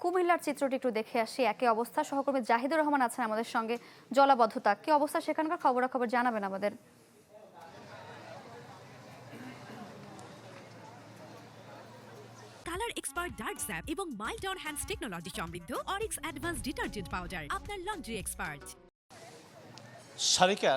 কুমিল্লার চিত্রটি একটু দেখে আসি। একই অবস্থা, সহকর্মী জাহিদুর রহমান আছেন আমাদের সঙ্গে। জলাবদ্ধতা কি অবস্থা সেখানকার খবরাখবর জানাবেন আমাদের। কালার এক্সপার্ট ডার্ক স্যাপ এবং মাইল্ড অন হ্যান্ডস টেকনোলজি সমৃদ্ধ অরিক্স অ্যাডভান্স ডিটারজেন্ট পাউডার আপনার লন্ড্রি এক্সপার্ট। সারিকা,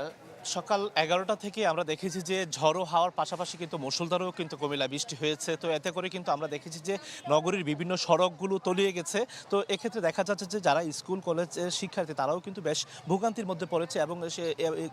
সকাল 11টা থেকে আমরা দেখেছি যে ঝড়ো হাওয়ার পাশাপাশি কিন্তু মুষলধারেও কিন্তু কুমিল্লা বৃষ্টি হয়েছে। তো এতে করে কিন্তু আমরা দেখেছি যে নগরীর বিভিন্ন সড়কগুলো তলিয়ে গেছে। তো এক্ষেত্রে দেখা যাচ্ছে যে যারা স্কুল কলেজের শিক্ষার্থী তারাও কিন্তু বেশ ভোগান্তির মধ্যে পড়েছে। এবং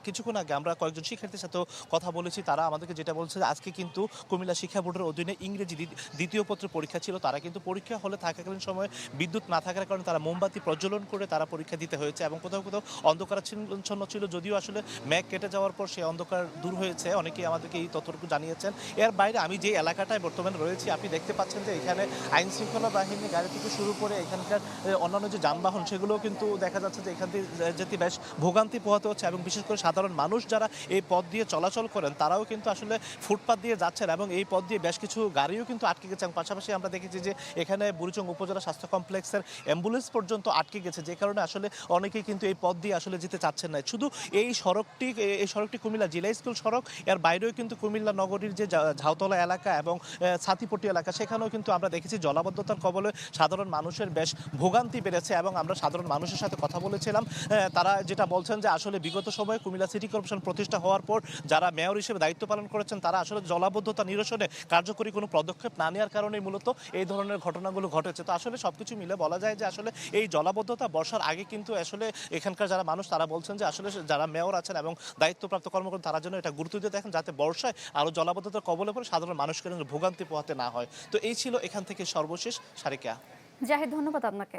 কিছুক্ষণ আগে আমরা কয়েকজন শিক্ষার্থীর সাথেও কথা বলেছি, তারা আমাদেরকে যেটা বলছে যে আজকে কিন্তু কুমিল্লা শিক্ষা বোর্ডের অধীনে ইংরেজি দ্বিতীয় পত্র পরীক্ষা ছিল। তারা কিন্তু পরীক্ষা হলে থাকাকালীন সময় বিদ্যুৎ না থাকার কারণে তারা মোমবাতি প্রজ্বলন করে তারা পরীক্ষা দিতে হয়েছে। এবং কোথাও কোথাও অন্ধকারাচ্ছন্ন ছিল, যদিও আসলে মেঘ কেটে যাওয়ার পর সেই অন্ধকার দূর হয়েছে। অনেকেই আমাদেরকে এই তথ্যটুকু জানিয়েছেন। এর বাইরে আমি যে এলাকাটায় বর্তমানে রয়েছি, আপনি দেখতে পাচ্ছেন যে এখানে আইন শৃঙ্খলা বাহিনী গাড়ি থেকে শুরু করে এখানকার অন্যান্য যে যানবাহন সেগুলোও কিন্তু দেখা যাচ্ছে যে এখান থেকে যেতে বেশ ভোগান্তি পোহাতে হচ্ছে। এবং বিশেষ করে সাধারণ মানুষ যারা এই পথ দিয়ে চলাচল করেন তারাও কিন্তু আসলে ফুটপাত দিয়ে যাচ্ছেন এবং এই পথ দিয়ে বেশ কিছু গাড়িও কিন্তু আটকে গেছে। পাশাপাশি আমরা দেখেছি যে এখানে বুড়িচং উপজেলা স্বাস্থ্য কমপ্লেক্সের অ্যাম্বুলেন্স পর্যন্ত আটকে গেছে, যে কারণে আসলে অনেকেই কিন্তু এই পথ দিয়ে আসলে যেতে চাচ্ছেন না। শুধু এই সড়কটি কুমিল্লা জেলা স্কুল সড়ক, এর বাইরেও কিন্তু কুমিল্লা নগরীর যে ঝাউতলা এলাকা এবং ছাতিপট্টি এলাকা সেখানেও কিন্তু আমরা দেখেছি জলাবদ্ধতার কবলে সাধারণ মানুষের বেশ ভোগান্তি বেড়েছে। এবং আমরা সাধারণ মানুষের সাথে কথা বলেছিলাম, তারা যেটা বলছেন যে আসলে বিগত সময়ে কুমিল্লা সিটি কর্পোরেশন প্রতিষ্ঠা হওয়ার পর যারা মেয়র হিসেবে দায়িত্ব পালন করেছেন তারা আসলে জলাবদ্ধতা নিরসনে কার্যকরী কোনো পদক্ষেপ না নেওয়ার কারণেই মূলত এই ধরনের ঘটনাগুলো ঘটেছে। তো আসলে সবকিছু মিলে বলা যায় যে আসলে এই জলাবদ্ধতা বর্ষার আগে কিন্তু আসলে এখানকার যারা মানুষ তারা বলছেন যে আসলে যারা মেয়র আছেন এবং দায়িত্বপ্রাপ্ত কর্মকর্তা তারা যেন এটা গুরুত্ব দিয়ে দেখেন যাতে বর্ষায় আরও জলাবদ্ধতার কবলে পড়ে সাধারণ মানুষকে যেন ভোগান্তি পোহাতে না হয়। তো এই ছিল এখান থেকে সর্বশেষ। সারিকা। জাহিদ, ধন্যবাদ আপনাকে।